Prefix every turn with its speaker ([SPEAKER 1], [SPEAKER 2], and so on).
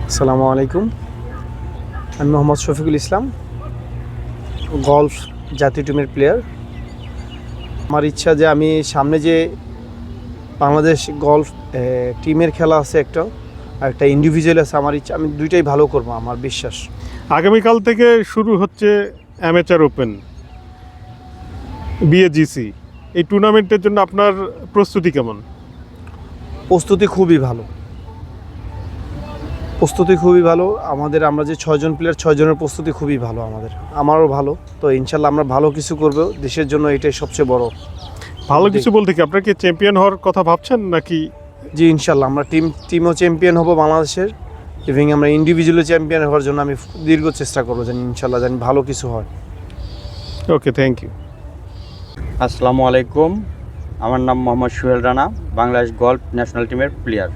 [SPEAKER 1] আসসালামু আলাইকুম। আমি মোহাম্মদ শফিকুল ইসলাম, গলফ জাতীয় টিমের প্লেয়ার। আমার ইচ্ছা যে আমি সামনে যে বাংলাদেশ গলফ টিমের খেলা আছে একটা, আর একটা ইন্ডিভিজুয়াল আছে, আমার ইচ্ছা আমি দুইটাই ভালো করবো, আমার বিশ্বাস।
[SPEAKER 2] আগামীকাল থেকে শুরু হচ্ছে অ্যামেচার ওপেন বিএজিসি। এই টুর্নামেন্টের জন্য আপনার প্রস্তুতি কেমন?
[SPEAKER 1] প্রস্তুতি খুবই ভালো, আমরা যে 6জন প্লেয়ার, 6জনের প্রস্তুতি খুবই ভালো, আমারও ভালো। তো ইনশাল্লাহ আমরা ভালো কিছু করবো দেশের জন্য, এটাই সবচেয়ে বড়।
[SPEAKER 2] ভালো কিছু বলতে কি আপনার কি চ্যাম্পিয়ন হওয়ার কথা ভাবছেন নাকি?
[SPEAKER 1] জি, ইনশাল্লাহ আমরা টিমও চ্যাম্পিয়ন হব বাংলাদেশের, এবং আমরা ইন্ডিভিজুয়ালি চ্যাম্পিয়ন হওয়ার জন্য আমি দীর্ঘ চেষ্টা করবো, জানি ইনশাল্লাহ জানি ভালো কিছু হয়।
[SPEAKER 2] ওকে, থ্যাংক ইউ।
[SPEAKER 3] আসসালামু আলাইকুম, আমার নাম মোহাম্মদ সোহেল রানা, বাংলাদেশ গলফ ন্যাশনাল টিমের প্লেয়ার।